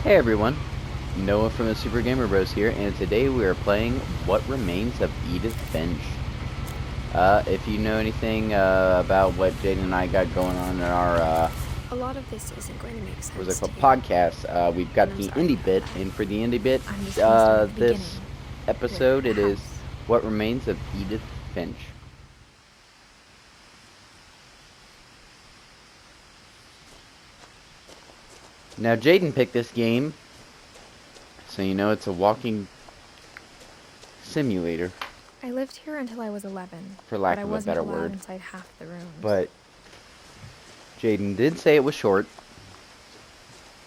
Hey everyone, Noah from the Super Gamer Bros here, and today we are playing What Remains of Edith Finch. If you know anything about what Jaden and I got going on in our, A lot of this isn't going to make what was it sense to called, you, podcast, we've and got I'm the sorry indie about bit, that. and for the indie bit, I'm just gonna start at the beginning this with episode, the it is house. What Remains of Edith Finch. Now Jaden picked this game, so you know it's a walking simulator, I lived here until I was 11, for but lack I of a wasn't better allowed word, inside half the rooms. but Jaden did say it was short,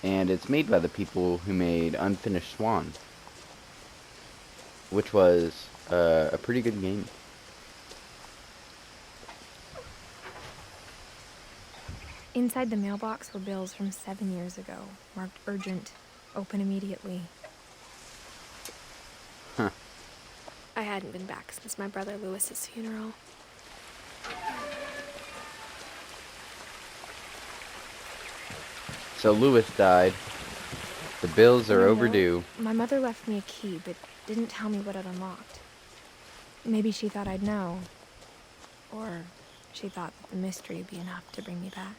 and it's made by the people who made Unfinished Swan, which was a pretty good game. Inside the mailbox were bills from 7 years ago, marked urgent, open immediately. Huh. I hadn't been back since my brother Lewis's funeral. So Lewis died. The bills I are don't know. overdue. My mother left me a key, but didn't tell me what it unlocked. Maybe she thought I'd know. Or she thought that the mystery would be enough to bring me back.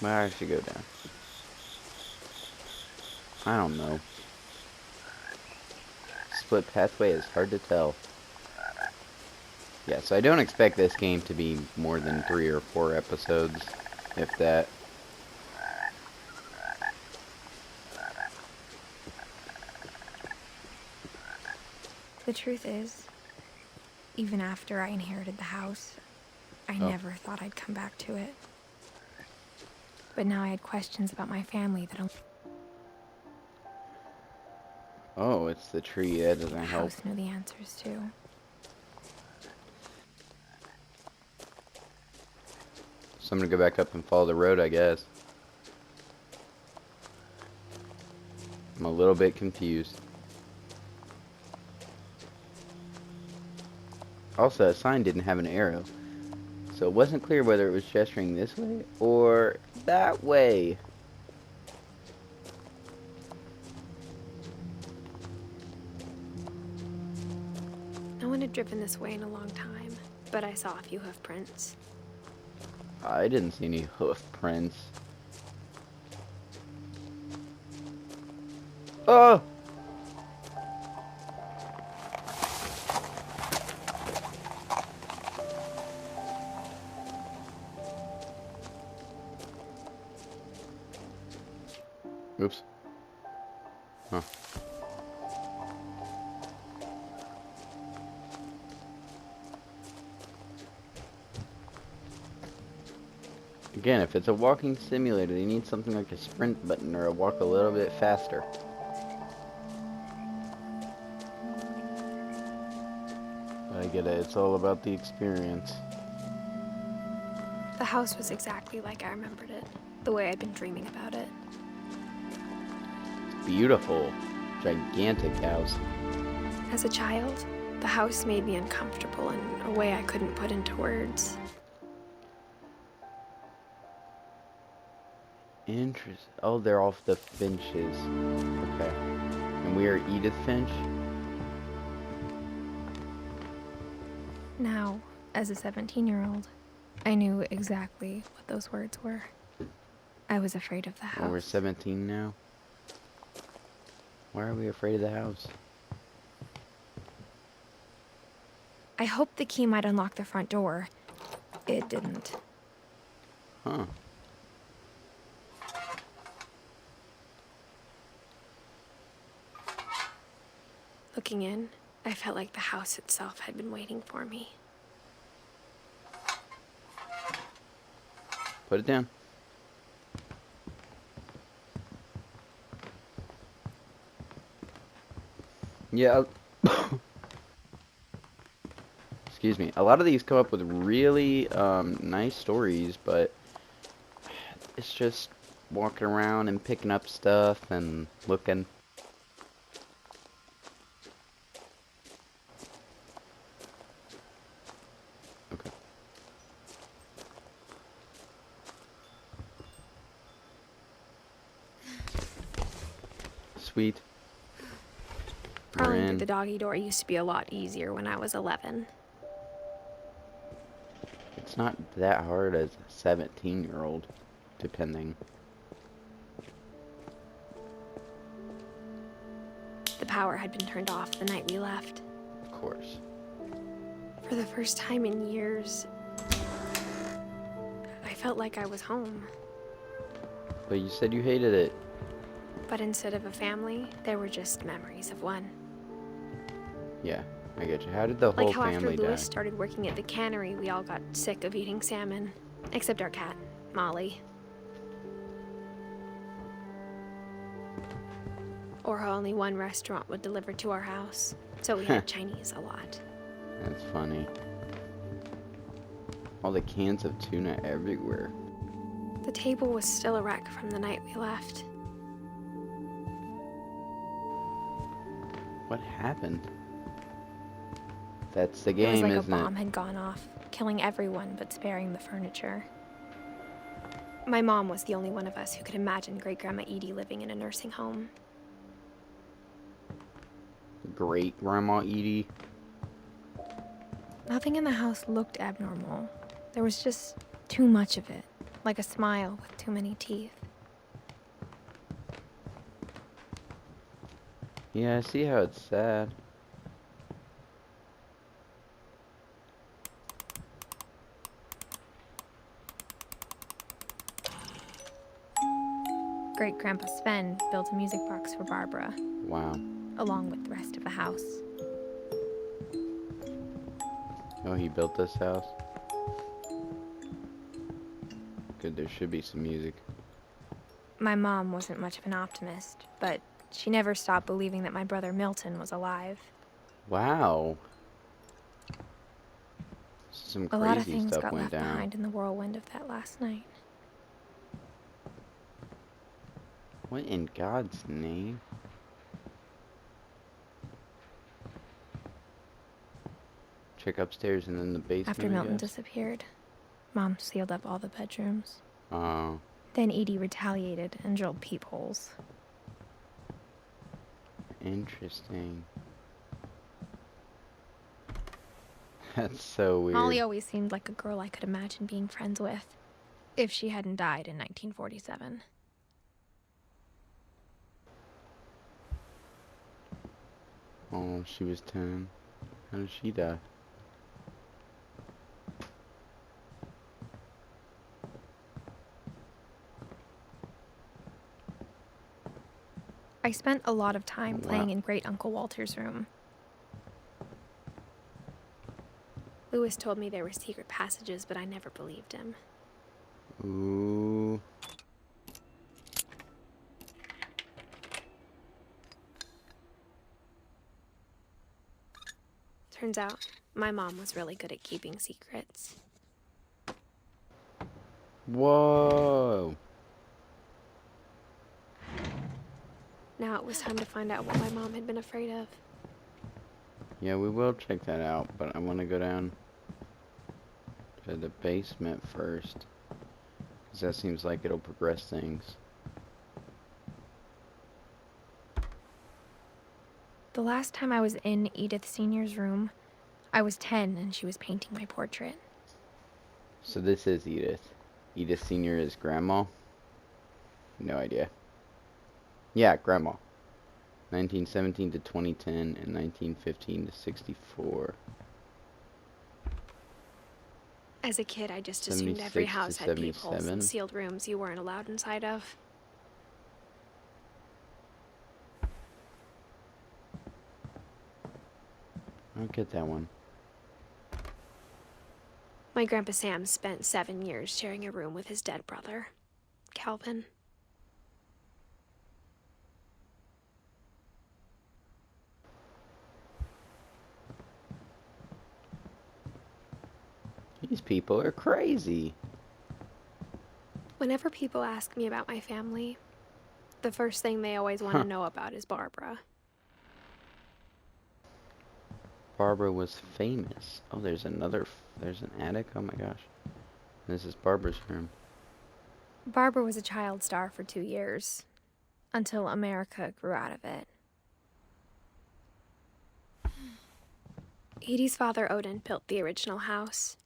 Where I should go down? I don't know. Split pathway is hard to tell. Yeah, so I don't expect this game to be more than 3 or 4 episodes, if that. The truth is, even after I inherited the house, I Oh. never thought I'd come back to it. But now I had questions about my family that Oh, it's the tree. That the doesn't help. house knew the answers to. So I'm gonna go back up and follow the road, I guess. I'm a little bit confused. Also, that sign didn't have an arrow, so it wasn't clear whether it was gesturing this way or that way. No one had driven this way in a long time, but I saw a few hoof prints. I didn't see any hoof prints. Oh! Oops. Huh. Again, if it's a walking simulator, they need something like a sprint button or a walk a little bit faster. I get it, it's all about the experience. The house was exactly like I remembered it, the way I'd been dreaming about it. Beautiful, gigantic house. As a child, the house made me uncomfortable in a way I couldn't put into words. Interesting. Oh, they're off the Finches. Okay. And we are Edith Finch. Now, as a 17-year-old, I knew exactly what those words were. I was afraid of the house. Well, we're 17 now. Why are we afraid of the house? I hoped the key might unlock the front door. It didn't. Huh. Looking in, I felt like the house itself had been waiting for me. Put it down. Yeah. Excuse me. A lot of these come up with really nice stories, but it's just walking around and picking up stuff and looking. Okay. sweet. We're Crawling through in. the doggy door used to be a lot easier when I was 11. It's not that hard as a 17-year-old, depending. The power had been turned off the night we left. Of course. For the first time in years, I felt like I was home. But you said you hated it. But instead of a family, there were just memories of one. Yeah, I get you. How did the whole Like how after family die? Lewis started working at the cannery, we all got sick of eating salmon. Except our cat, Molly. Or how only one restaurant would deliver to our house. So we had Chinese a lot. That's funny. All the cans of tuna everywhere. The table was still a wreck from the night we left. What happened? That's the It was game, like a isn't bomb it? had gone off, killing everyone but sparing the furniture. My mom was the only one of us who could imagine Great-Grandma Edie living in a nursing home. Great Grandma Edie. Nothing in the house looked abnormal. There was just too much of it, like a smile with too many teeth. Yeah, I see how it's sad. Great-Grandpa Sven built a music box for Barbara, Wow. along with the rest of the house. Oh, he built this house? Good, there should be some music. My mom wasn't much of an optimist, but she never stopped believing that my brother Milton was alive. Wow. Some A lot of crazy things stuff got went left down. behind in the whirlwind of that last night. What in God's name? Check upstairs and then the basement, After I Milton guess. disappeared, Mom sealed up all the bedrooms. Oh, Then Edie retaliated and drilled peepholes. interesting. That's so weird. Molly always seemed like a girl I could imagine being friends with, if she hadn't died in 1947. Oh, she was 10. How did she die? I spent a lot of time Wow. playing in Great Uncle Walter's room. Lewis told me there were secret passages, but I never believed him. Ooh. Turns out, my mom was really good at keeping secrets. Whoa. Now it was time to find out what my mom had been afraid of. Yeah, we will check that out, but I want to go down to the basement first. Because that seems like it'll progress things. The last time I was in Edith Sr.'s room, I was 10 and she was painting my portrait. So this is Edith. Edith Sr. is grandma? No idea. Yeah, grandma. 1917 to 2010 and 1915 to 64. As a kid, I just assumed 76 every to house had peepholes 77. and sealed rooms you weren't allowed inside of. I don't get that one. My Grandpa Sam spent 7 years sharing a room with his dead brother, Calvin. These people are crazy. Whenever people ask me about my family, the first thing they always want to know about is Barbara. Barbara was famous. Oh, there's another, there's an attic? Oh my gosh. This is Barbara's room. Barbara was a child star for 2 years. until America grew out of it. Edie's father, Odin, built the original house.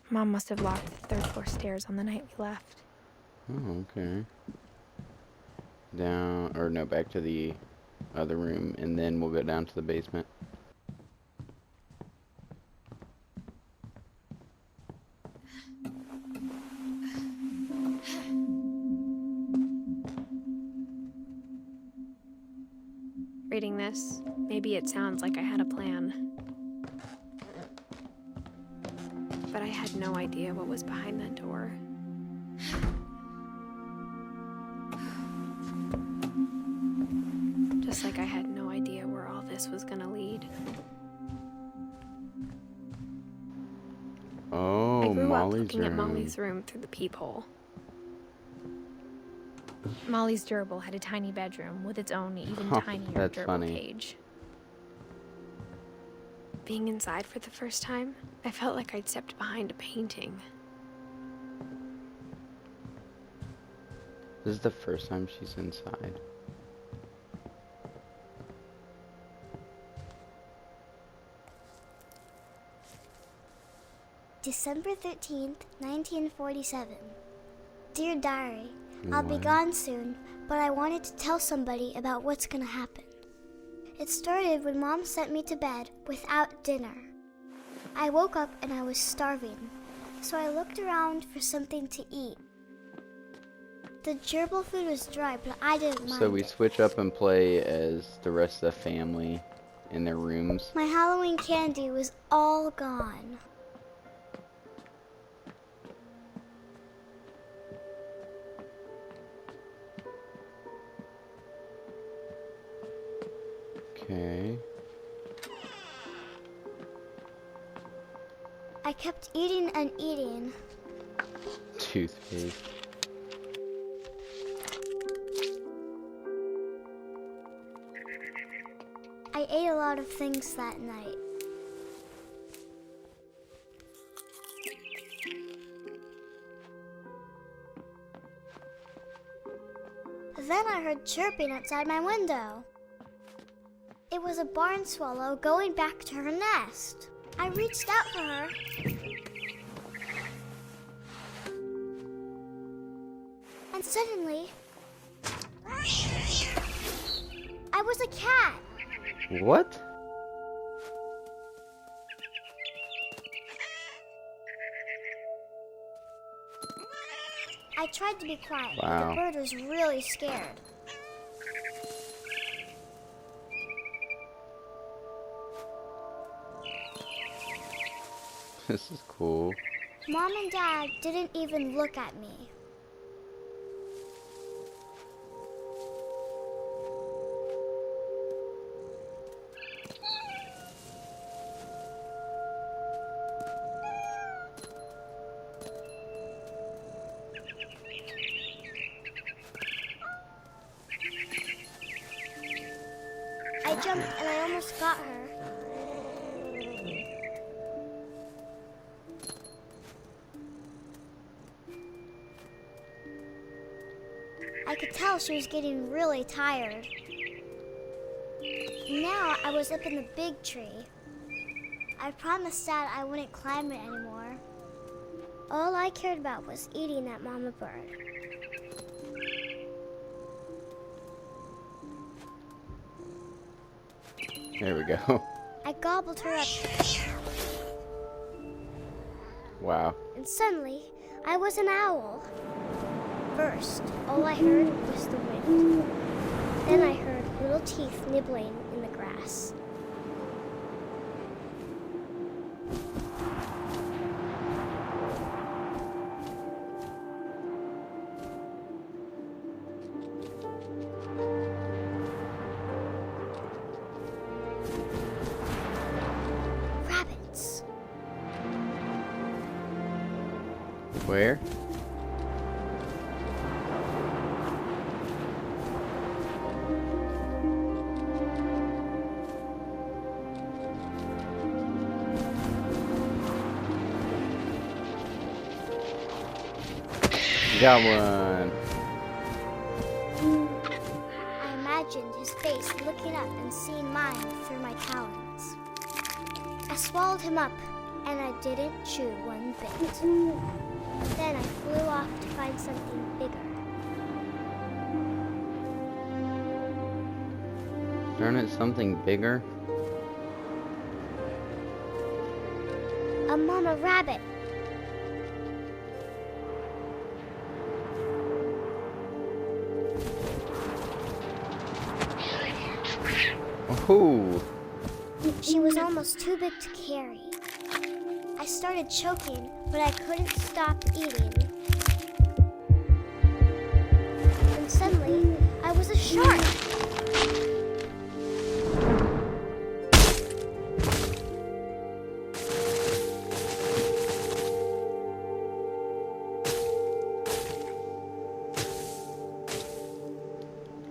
Mom must have locked the third floor stairs on the night we left. Oh, okay. Back to the other room, and then we'll go down to the basement. Reading this, maybe it sounds like I had a plan. But I had no idea what was behind that door. Just like I had no idea where all this was gonna lead. Oh, I grew up Molly's looking at room. Molly's room through the peephole. Molly's gerbil had a tiny bedroom with its own even tinier that's gerbil funny. cage. Being inside for the first time, I felt like I'd stepped behind a painting. This is the first time she's inside. December 13th, 1947. Dear Diary, I'll be What? gone soon, but I wanted to tell somebody about what's gonna happen. It started when Mom sent me to bed without dinner. I woke up and I was starving, so I looked around for something to eat. The gerbil food was dry, but I didn't mind So we it. switch up and play as the rest of the family in their rooms. My Halloween candy was all gone. Okay. I kept eating and eating. Toothpaste. I ate a lot of things that night. Then I heard chirping outside my window. It was a barn swallow going back to her nest. I reached out for her. And suddenly, I was a cat. What? I tried to be quiet, but Wow. the bird was really scared. This is cool. Mom and Dad didn't even look at me. I jumped and I almost got her. I could tell she was getting really tired. Now I was up in the big tree. I promised Dad I wouldn't climb it anymore. All I cared about was eating that mama bird. There we go. I gobbled her up, Wow. and suddenly I was an owl. First, all I heard was the wind. Then I heard little teeth nibbling in the grass. Rabbits. Where? Got one. I imagined his face looking up and seeing mine through my talons. I swallowed him up, and I didn't chew one bit. Then I flew off to find something bigger. Darn it, something bigger. A mama rabbit. Oh. She was almost too big to carry. I started choking, but I couldn't stop eating. And suddenly, I was a shark.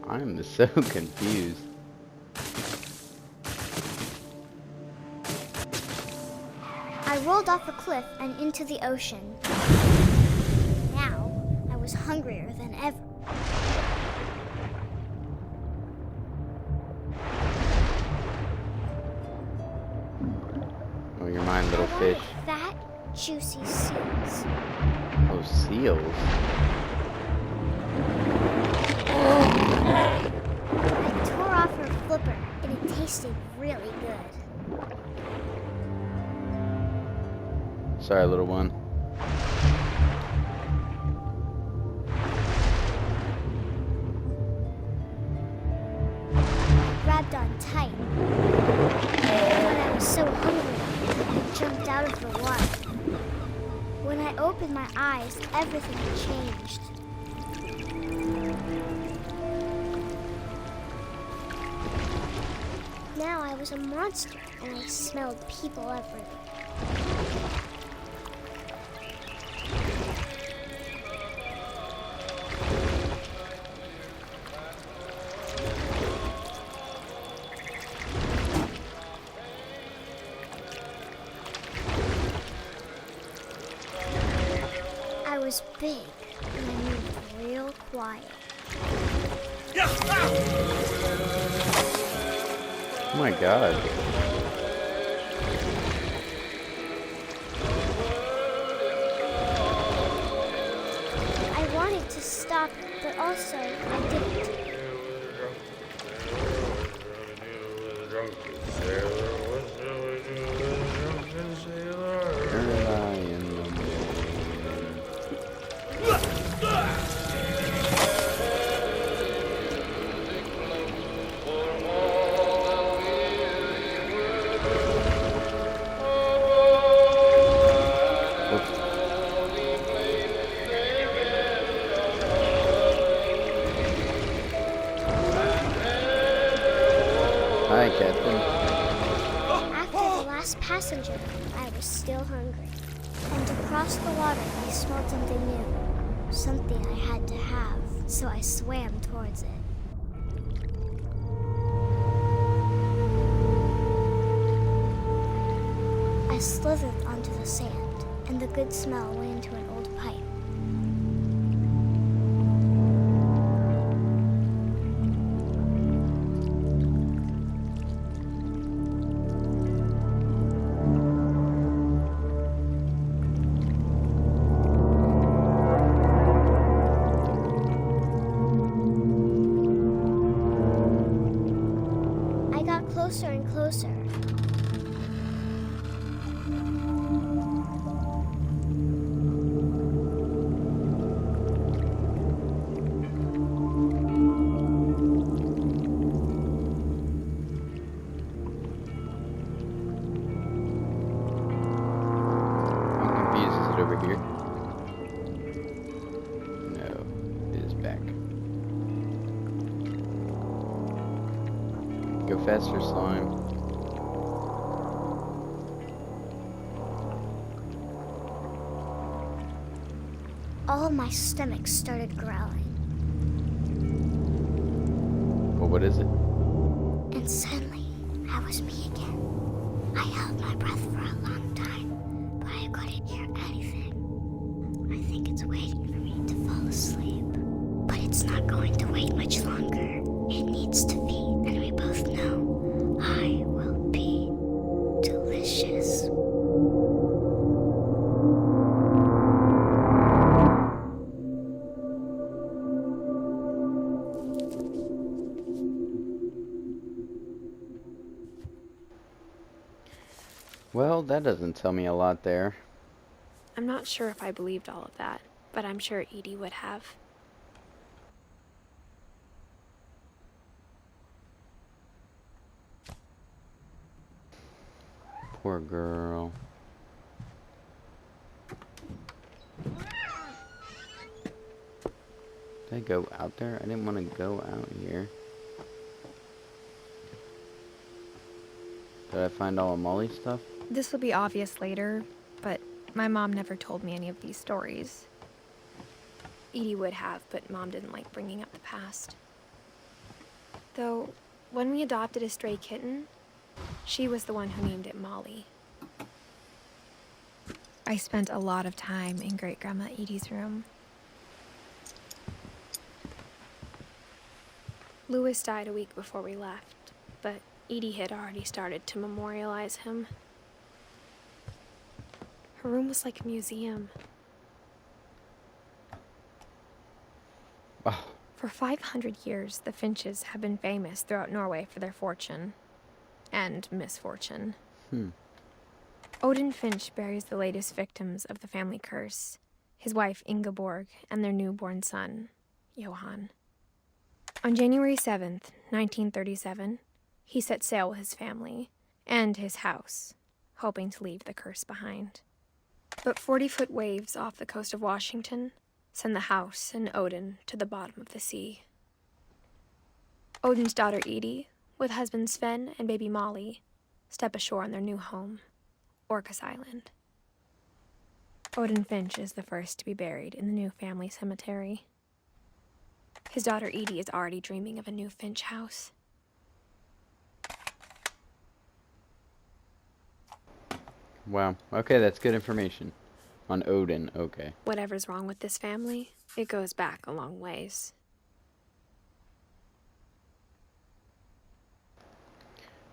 I'm so confused. I rolled off a cliff and into the ocean. Now, I was hungrier than ever. Oh, you're mine, little I fish. wanted fat, juicy seals. Oh, seals. I tore off her flipper, and it tasted really good. Sorry, little one. I grabbed on tight. But I was so hungry, I jumped out of the water. When I opened my eyes, everything had changed. Now I was a monster, and I smelled people everywhere. I was big, and I moved real quiet. Oh my god. I wanted to stop, but also I didn't. Early in the morning. Hi, Captain. After the last passenger, I was still hungry. And across the water, I smelled something new. Something I had to have, so I swam towards it. I slithered onto the sand, and the good smell went into an old pipe. I got closer and closer. I'm confused. Is it over here? No, it is back. Go faster, slime. All my stomach started growling. Well, what is it? And suddenly, I was me again. I held my breath for a long time, but I couldn't hear anything. I think it's waiting for me to fall fall asleep. But it's not going to wait much longer. It needs to feed, and we both know I will be delicious. Well, that doesn't tell me a lot there. I'm not sure if I believed all of that, but I'm sure Edie would have. Poor girl. Did I go out there? I didn't want to go out here. Did I find all of Molly's stuff? This will be obvious later, but my mom never told me any of these stories. Edie would have, but Mom didn't like bringing up the past. Though, when we adopted a stray kitten, she was the one who named it Molly. I spent a lot of time in Great-Grandma Edie's room. Louis died a week before we left, but Edie had already started to memorialize him. Her room was like a museum. Oh. For 500 years, the Finches have been famous throughout Norway for their fortune and misfortune. Odin Finch buries the latest victims of the family curse, his wife Ingeborg and their newborn son, Johan. On January 7th, 1937, he set sail with his family and his house, hoping to leave the curse behind. But 40-foot waves off the coast of Washington send the house and Odin to the bottom of the sea. Odin's daughter Edie, with husband Sven and baby Molly, step ashore on their new home, Orcas Island. Odin Finch is the first to be buried in the new family cemetery. His daughter Edie is already dreaming of a new Finch house. Wow. Okay, that's good information. On Odin, okay. Whatever's wrong with this family, it goes back a long ways.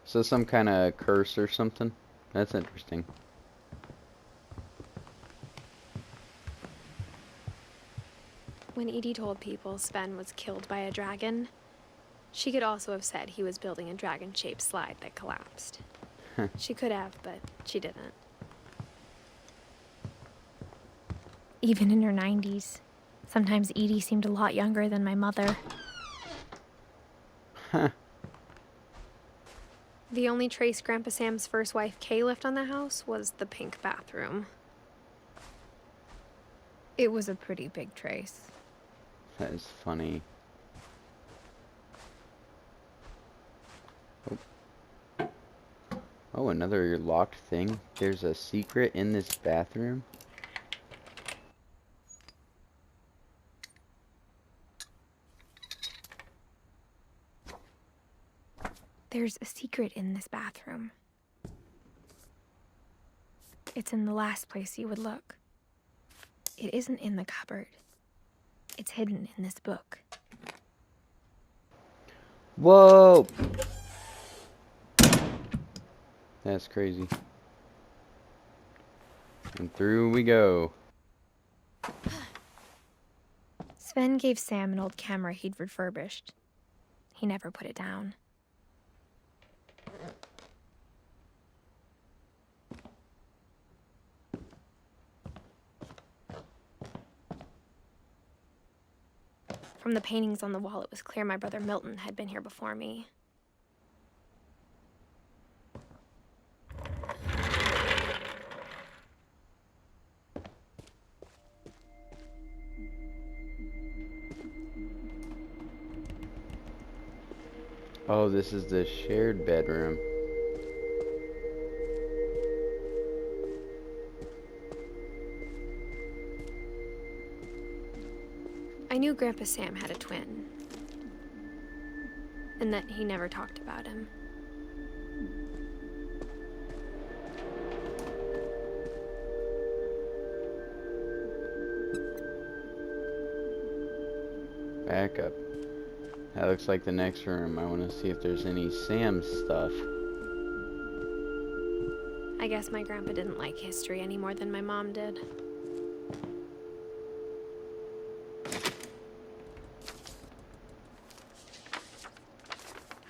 So some kind of curse or something? That's interesting. When Edie told people Sven was killed by a dragon, she could also have said he was building a dragon-shaped slide that collapsed. She could have, but she didn't. Even in her 90s, sometimes Edie seemed a lot younger than my mother. The only trace Grandpa Sam's first wife, Kay, left on the house was the pink bathroom. It was a pretty big trace. That is funny. Oh, another locked thing. There's a secret in this bathroom. There's a secret in this bathroom. It's in the last place you would look. It isn't in the cupboard. It's hidden in this book. Whoa! That's crazy. And through we go. Sven gave Sam an old camera he'd refurbished. He never put it down. From the paintings on the wall, it was clear my brother Milton had been here before me. Oh, this is the shared bedroom. I knew Grandpa Sam had a twin, and that he never talked about him. backup. That looks like the next room. I want to see if there's any Sam stuff. I guess my grandpa didn't like history any more than my mom did.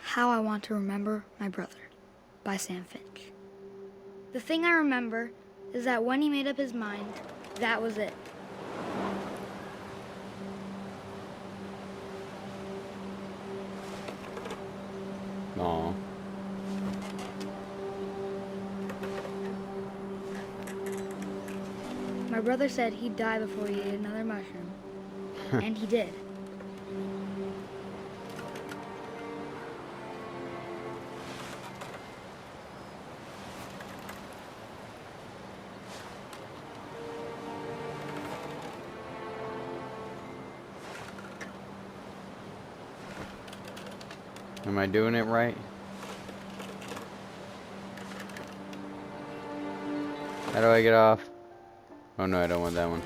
How I Want to Remember My Brother by Sam Finch. The thing I remember is that when he made up his mind, that was it. Aw. My brother said he'd die before he ate another mushroom. And he did. Am I doing it right? How do I get off? Oh no, I don't want that one.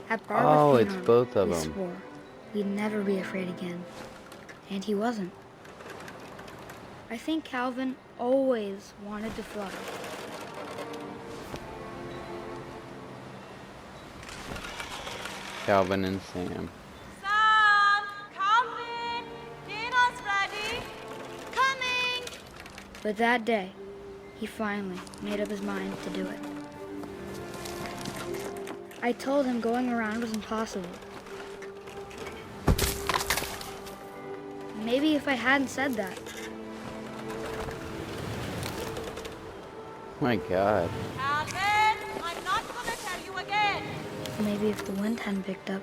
At Barbara's it's funeral, both of we them. swore we'd never be afraid again. And he wasn't. I think Calvin always wanted to fly. Calvin and Sam. Sam! Calvin! Dinner's ready! Coming! But that day, he finally made up his mind to do it. I told him going around was impossible. Maybe if I hadn't said that, My God. Calvin! I'm not gonna tell you again! maybe if the wind hadn't picked up,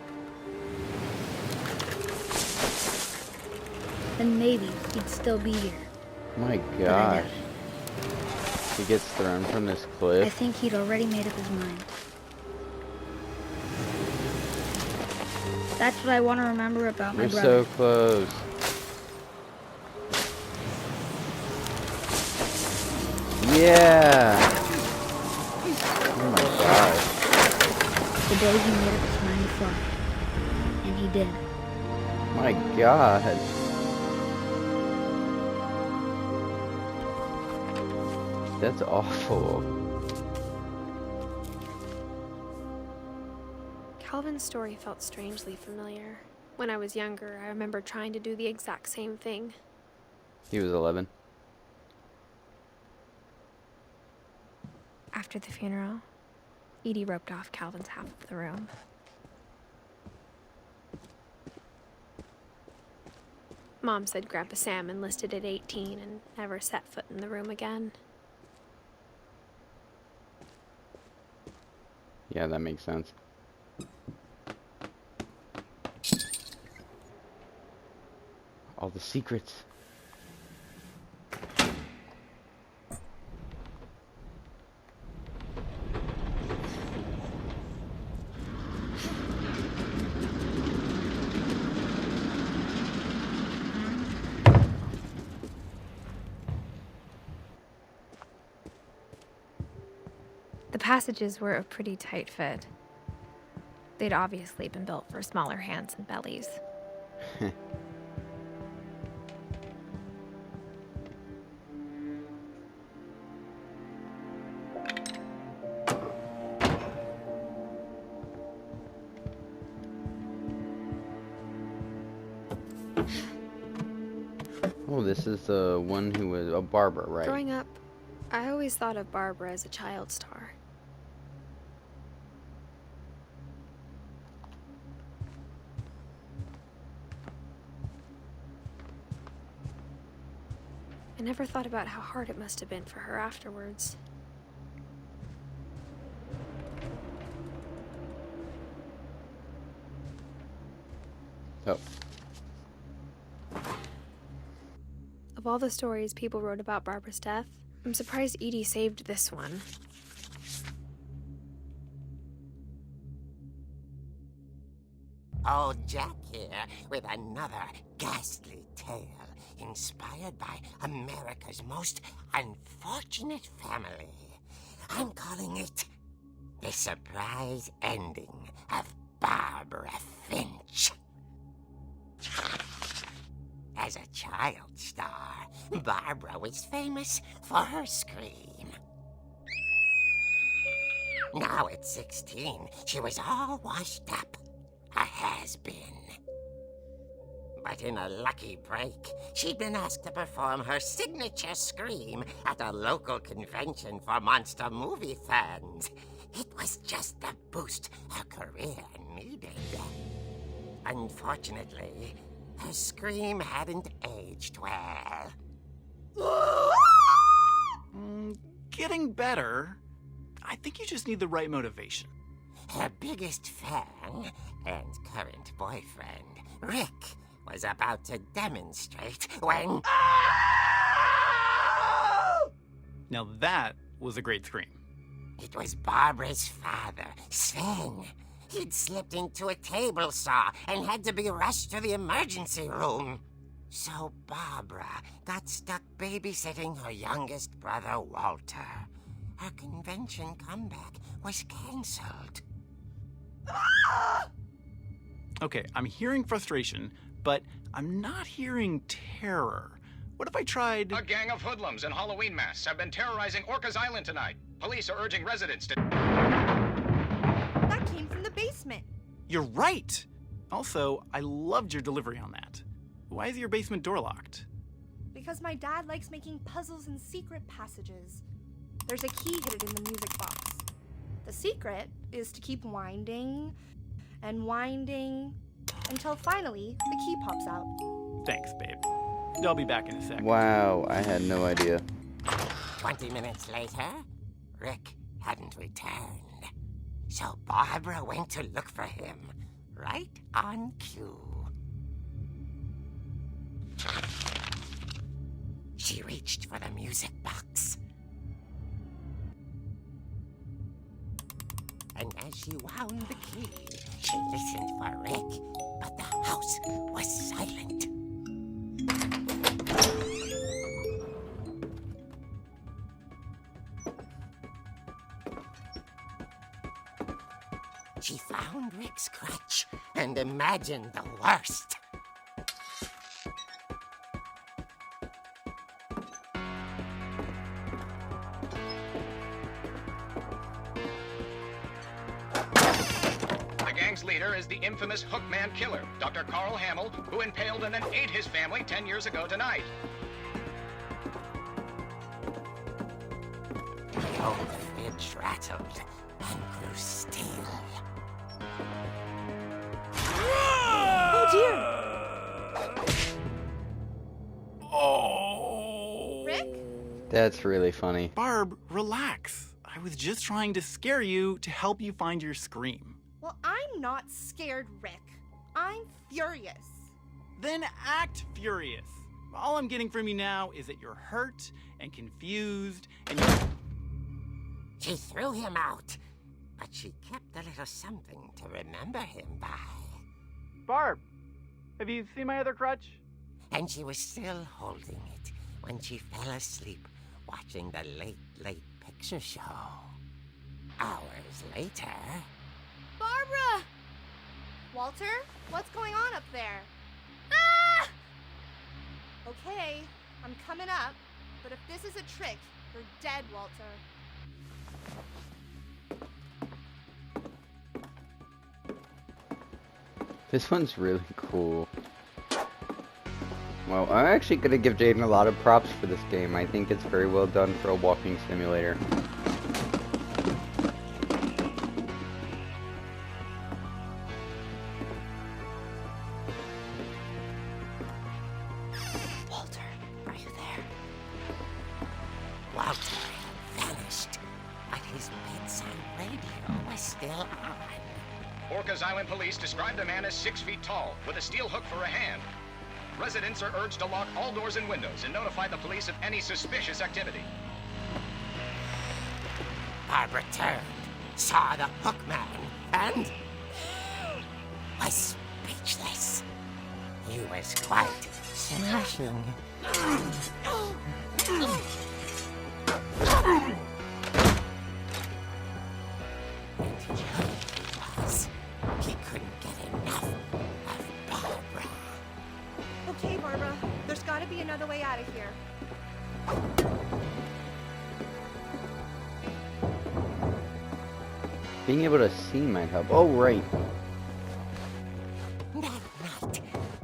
then maybe he'd still be here. My But I doubt gosh. it. He gets thrown from this I cliff. think he'd already made up his mind. That's what I want to remember about my We're brother. so close. Yeah. Oh my gosh. The day he made up his mind to fly. And he did. My God. That's awful. Calvin's story felt strangely familiar. When I was younger, I remember trying to do the exact same thing. He was 11. After the funeral, Edie roped off Calvin's half of the room. Mom said Grandpa Sam enlisted at 18 and never set foot in the room again. Yeah, that makes sense. All the secrets. The passages were a pretty tight fit. They'd obviously been built for smaller hands and bellies. Oh, this is the one who was a Barbara, right? Growing up, I always thought of Barbara as a child star. I never thought about how hard it must have been for her afterwards. Oh. Of all the stories people wrote about Barbara's death, I'm surprised Edie saved this one. Old Jack here with another ghastly tale inspired by America's most unfortunate family. I'm calling it the surprise ending of Barbara Finch. As a child star, Barbara was famous for her scream. Now at 16, she was all washed up, a has-been. But in a lucky break, she'd been asked to perform her signature scream at a local convention for monster movie fans. It was just the boost her career needed. Unfortunately, her scream hadn't aged well. Getting better. I think you just need the right motivation. Her biggest fan and current boyfriend, Rick, was about to demonstrate when... Now that was a great scream. It was Barbara's father, Sven. He'd slipped into a table saw and had to be rushed to the emergency room. So Barbara got stuck babysitting her youngest brother, Walter. Her convention comeback was cancelled. Okay, I'm hearing frustration, but I'm not hearing terror. What if I tried... A gang of hoodlums in Halloween masks have been terrorizing Orcas Island tonight. Police are urging residents to... That came from the basement. You're right! Also, I loved your delivery on that. Why is your basement door locked? Because my dad likes making puzzles and secret passages. There's a key hidden in the music box. The secret is to keep winding and winding until finally the key pops out. Thanks, babe. I'll be back in a sec. Wow, I had no idea. 20 minutes later, Rick hadn't returned. So Barbara went to look for him, right on cue. She reached for the music box. And as she wound the key, she listened for Rick, but the house was silent. She found Rick's crutch and imagined the worst. The gang's leader is the infamous Hookman killer, Dr. Carl Hamill, who impaled and then ate his family 10 years ago tonight. The old fridge rattled and grew still. Oh dear! Oh! Rick? That's really funny. Barb, relax. I was just trying to scare you to help you find your scream. Well, I'm not scared, Rick. I'm furious. Then act furious. All I'm getting from you now is that you're hurt and confused and you're... She threw him out, but she kept a little something to remember him by. Barb, have you seen my other crutch? And she was still holding it when she fell asleep watching the late picture show. Hours later... Barbara! Walter, what's going on up there? Ah! Okay, I'm coming up, but if this is a trick, you're dead, Walter. This one's really cool. Well, I'm actually going to give Jaden a lot of props for this game. I think it's very well done for a walking simulator. Walter, are you there? Walter had vanished, but his bedside radio was still on. Orcas Island police described the man as 6 feet tall, with a steel hook for a hand. Residents are urged to lock all doors and windows and notify the police of any suspicious activity. Barbara turned, saw the Hookman, and was speechless. He was quite smashing. Being able to see might help. Oh, right. That night,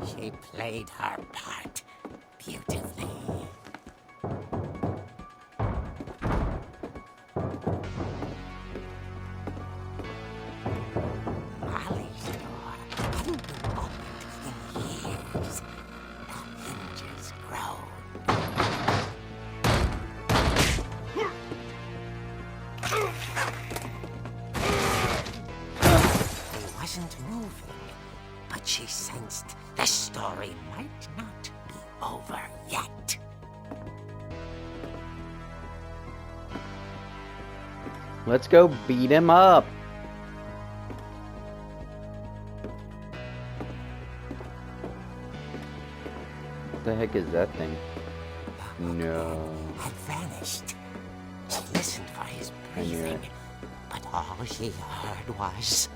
she played her part beautifully. Molly's door hadn't been opened in years. The hinges groaned. He wasn't moving, but she sensed the story might not be over yet. Let's go beat him up. What the heck is that thing? No. Had vanished. She listened for his I knew breathing, it. but all she heard was...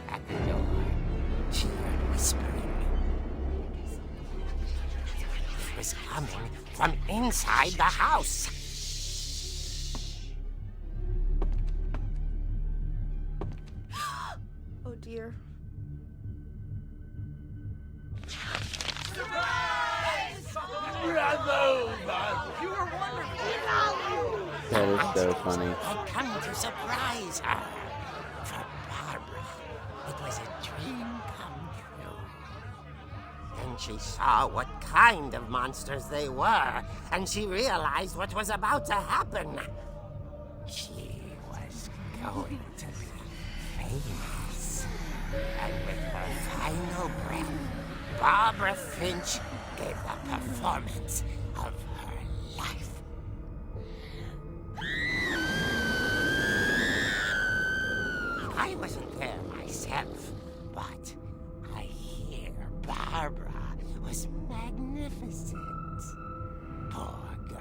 At the door, she heard whispering. It was coming from inside the house. Oh dear. That is so funny. Had come to surprise her. For Barbara, it was a dream come true. Then she saw what kind of monsters they were, and she realized what was about to happen. She was going to be famous. And with her final breath, Barbara Finch gave the performance of her life. I wasn't there myself, but I hear Barbara was magnificent. Poor girl.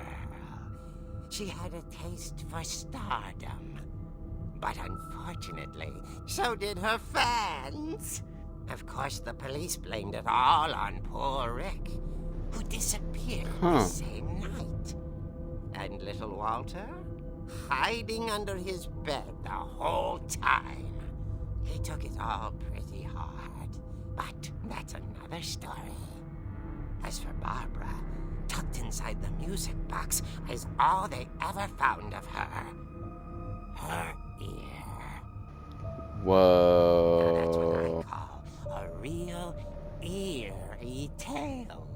She had a taste for stardom. But unfortunately, so did her fans. Of course, the police blamed it all on poor Rick, who disappeared the same night. And little Walter? Hiding under his bed the whole time. He took it all pretty hard, but that's another story. As for Barbara, tucked inside the music box is all they ever found of her. Her ear. Whoa. Now that's what I call a real eerie tale.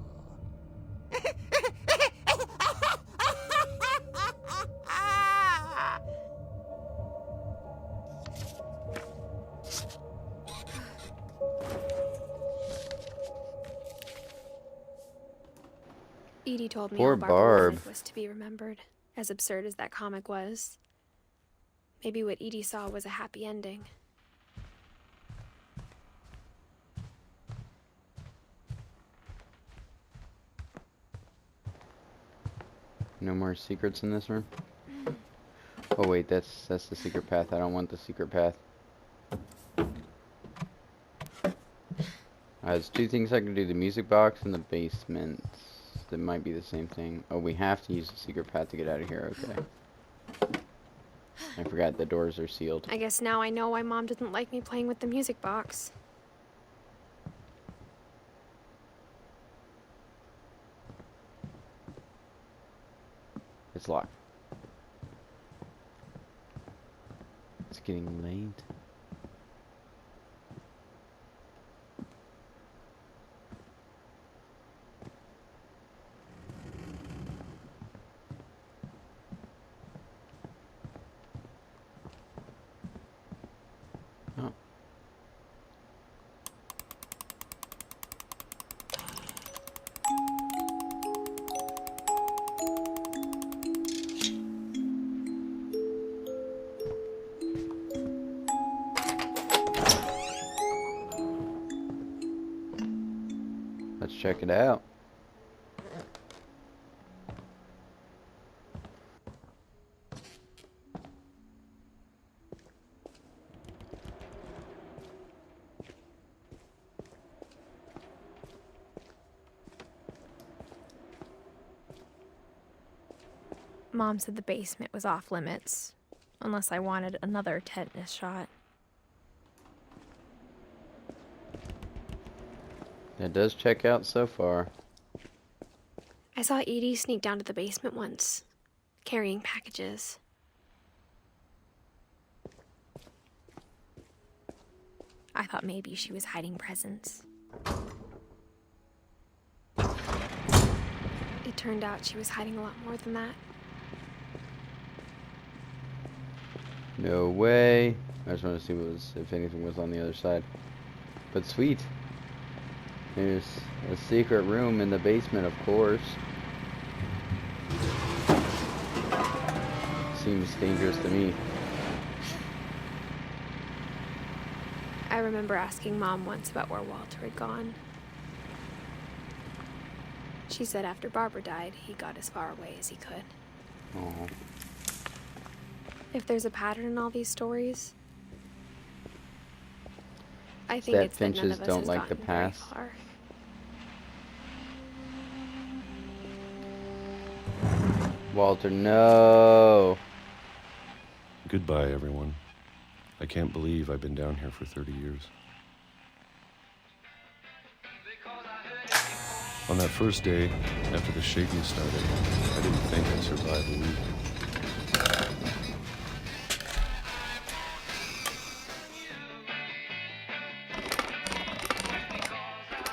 Edie told me Poor all Barbara Barb. wanted was to be remembered, as absurd as that comic was. Maybe what Edie saw was a happy ending. No more secrets in this room? Oh wait, that's the secret path. I don't want the secret path. There's two things I can do, the music box and the basement. That might be the same thing. Oh, we have to use the secret path to get out of here, okay. I forgot the doors are sealed. I guess now I know why Mom didn't like me playing with the music box. It's locked. It's getting late. Oh. Let's check it out. Mom said the basement was off limits, unless I wanted another tetanus shot. That does check out so far. I saw Edie sneak down to the basement once, carrying packages. I thought maybe she was hiding presents. It turned out she was hiding a lot more than that. No way. I just want to see if anything was on the other side. But sweet. There's a secret room in the basement, of course. Seems dangerous to me. I remember asking Mom once about where Walter had gone. She said after Barbara died, he got as far away as he could. Oh. If there's a pattern in all these stories, I think That it's that none Finches of us don't has like the gotten very past. far. Walter, no. Goodbye, everyone. I can't believe I've been down here for 30 years. On that first day, after the shaking started, I didn't think I'd survive a week.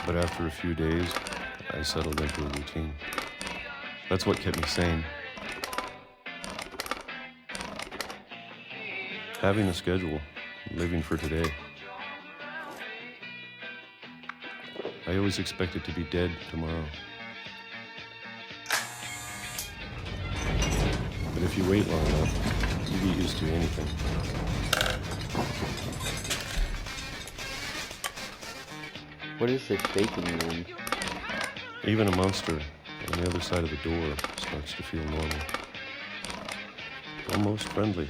But after a few days, I settled into a routine. That's what kept me sane. Having a schedule, living for today. I always expected to be dead tomorrow. But if you wait long enough, you get used to anything. What is this shaking then? Even a monster on the other side of the door starts to feel normal. Almost friendly.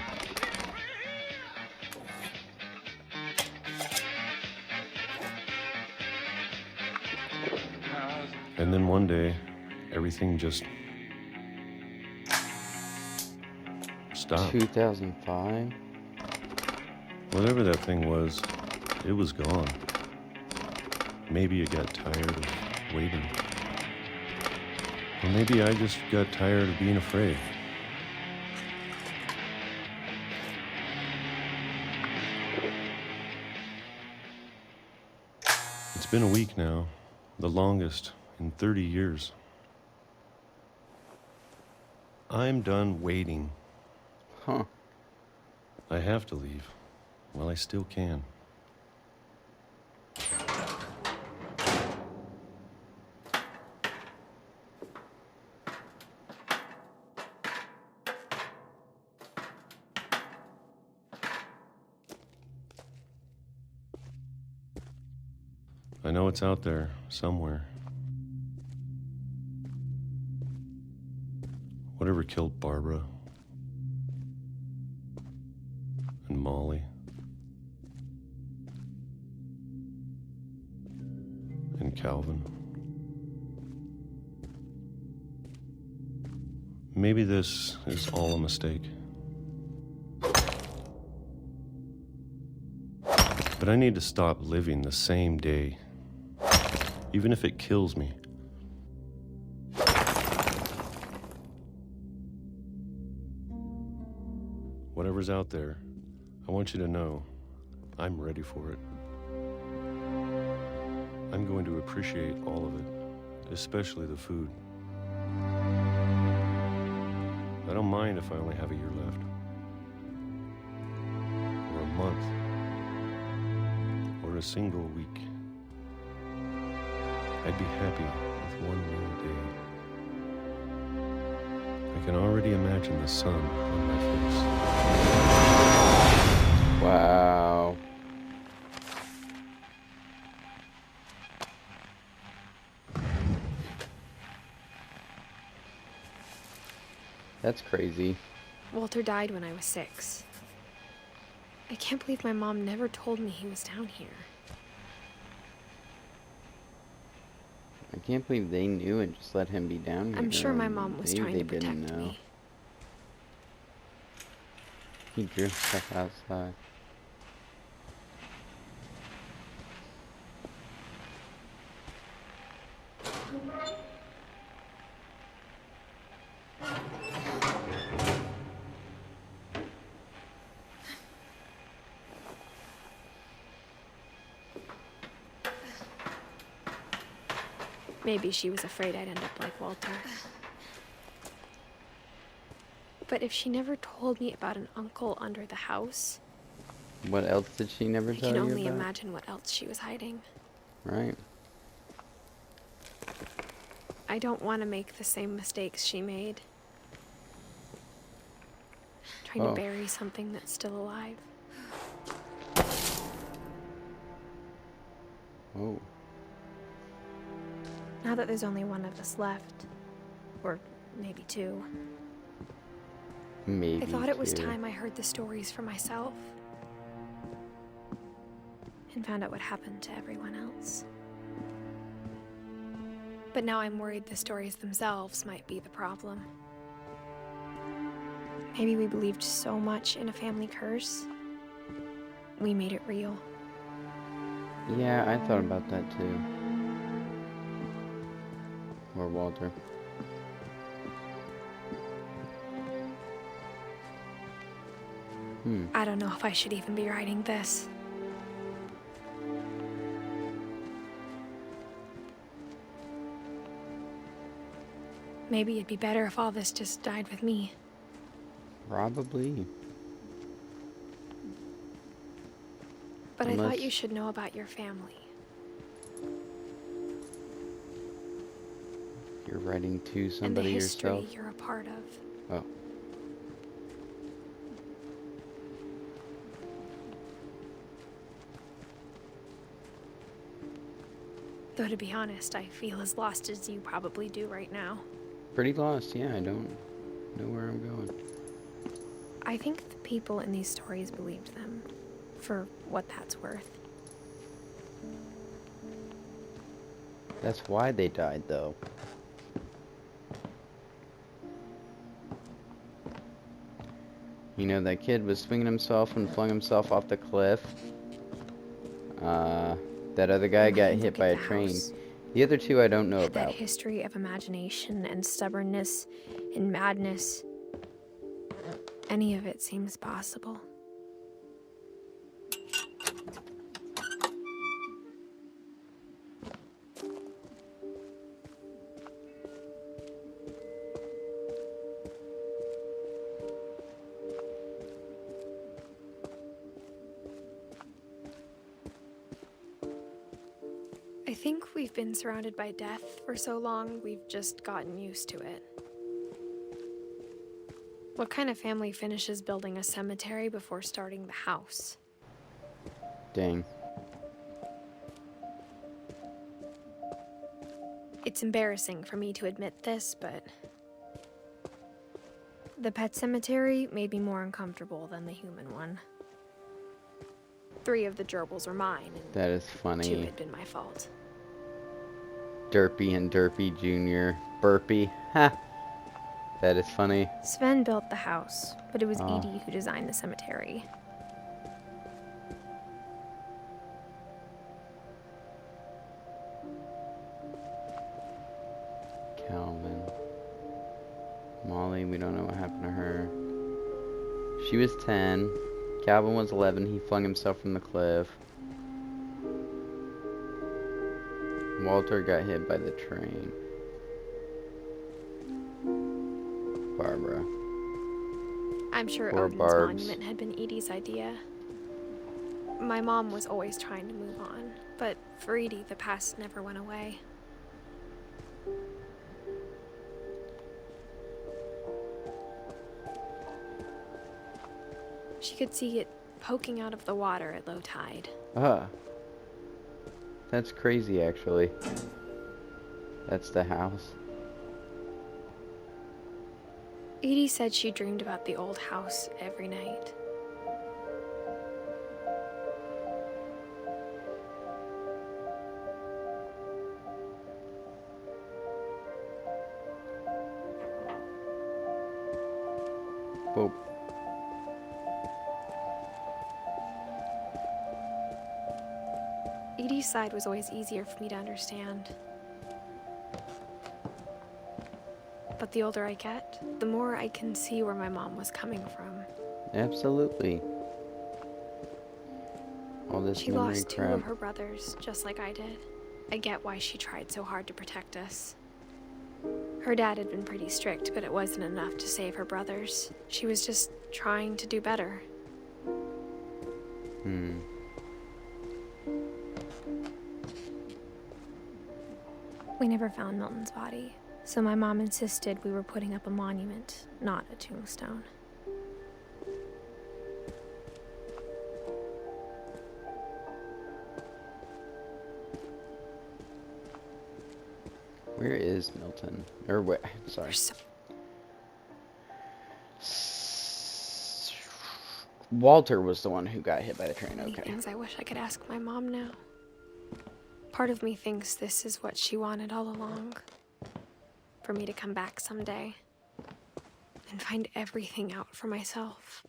And then one day, everything just stopped. 2005? Whatever that thing was, it was gone. Maybe it got tired of waiting. Or maybe I just got tired of being afraid. It's been a week now, the longest in 30 years. I'm done waiting. Huh. I have to leave while I still can. I know it's out there somewhere. Whatever killed Barbara and Molly and Calvin. Maybe this is all a mistake. But I need to stop living the same day, even if it kills me. Whatever's out there, I want you to know I'm ready for it. I'm going to appreciate all of it, especially the food. I don't mind if I only have a year left, or a month, or a single week. I'd be happy with one new day. I can already imagine the sun on my face. Wow. That's crazy. Walter died when I was 6. I can't believe my mom never told me he was down here. I can't believe they knew and just let him be down here. I'm sure my mom was Maybe trying they to protect didn't know. me. He drew stuff outside. Maybe she was afraid I'd end up like Walter. But if she never told me about an uncle under the house, What else did she never I tell can you only about? imagine what else she was hiding. Right. I don't want to make the same mistakes she made. Trying to bury something that's still alive. Oh. Now that there's only one of us left, or maybe two, Maybe I thought it was two. time I heard the stories for myself and found out what happened to everyone else. But now I'm worried the stories themselves might be the problem. Maybe we believed so much in a family curse, we made it real. Yeah, I thought about that too. Or Walter. I don't know if I should even be writing this. Maybe it'd be better if all this just died with me. Probably. But I Unless- thought you should know about your family. You're writing to And the somebody history yourself? you're a part of. Oh. Though to be honest, I feel as lost as you probably do right now. Pretty lost, yeah. I don't know where I'm going. I think the people in these stories believed them, for what that's worth. That's why they died, though. You know, that kid was swinging himself and flung himself off the cliff. That other guy got hit Look by at a the train. house. The other two I don't know That about. history of imagination and stubbornness and madness. Any of it seems possible. I think we've been surrounded by death for so long, we've just gotten used to it. What kind of family finishes building a cemetery before starting the house? Dang. It's embarrassing for me to admit this, but the pet cemetery made me more uncomfortable than the human one. 3 of the gerbils are mine, and That is 2 funny. had been my fault. Derpy and Derpy Jr. Burpy. Ha! That is funny. Sven built the house, but it was Oh. Edie who designed the cemetery. Calvin. Molly, we don't know what happened to her. She was 10. Calvin was 11. He flung himself from the cliff. Walter got hit by the train. Barbara. I'm sure Poor Odin's Barbs. monument had been Edie's idea. My mom was always trying to move on, but for Edie, the past never went away. She could see it poking out of the water at low tide. Ah. That's crazy, actually. That's the house. Edie said she dreamed about the old house every night. Boop. Edie's side was always easier for me to understand. But the older I get, the more I can see where my mom was coming from. Absolutely. All this She memory lost 2 crap. of her brothers, just like I did. I get why she tried so hard to protect us. Her dad had been pretty strict, but it wasn't enough to save her brothers. She was just trying to do better. We never found Milton's body, so my mom insisted we were putting up a monument, not a tombstone. Where is Milton? Or where? Sorry. Walter was the one who got hit by the train. Many Okay. things I wish I could ask my mom now. Part of me thinks this is what she wanted all along. For me to come back someday and find everything out for myself.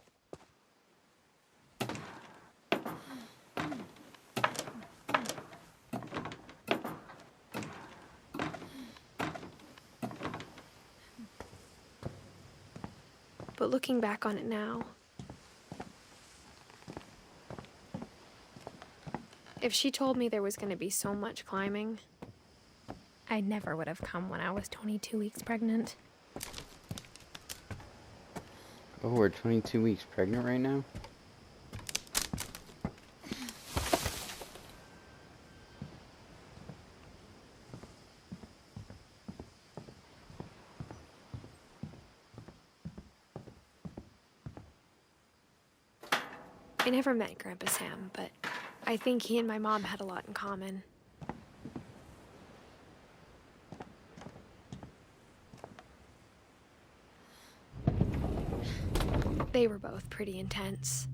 But looking back on it now, if she told me there was going to be so much climbing, I never would have come when I was 22 weeks pregnant. Oh, we're 22 weeks pregnant right now? I never met Grandpa Sam, but I think he and my mom had a lot in common. They were both pretty intense.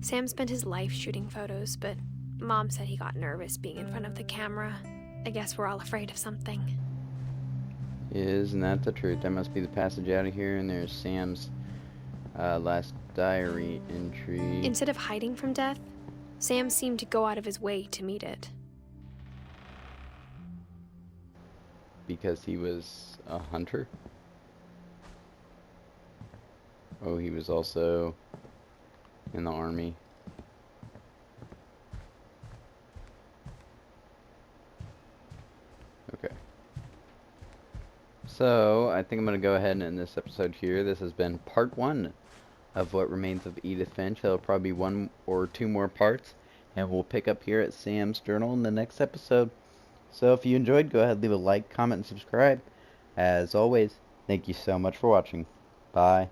Sam spent his life shooting photos, but Mom said he got nervous being in front of the camera. I guess we're all afraid of something. Isn't that the truth? That must be the passage out of here, and there's Sam's last diary entry. Instead of hiding from death, Sam seemed to go out of his way to meet it. Because he was a hunter? Oh, he was also in the army. Okay. So, I think I'm going to go ahead and end this episode here. This has been part 1 of What Remains of Edith Finch. There'll probably be 1 or 2 more parts, and we'll pick up here at Sam's journal in the next episode. So if you enjoyed, go ahead, leave a like, comment, and subscribe. As always, thank you so much for watching. Bye.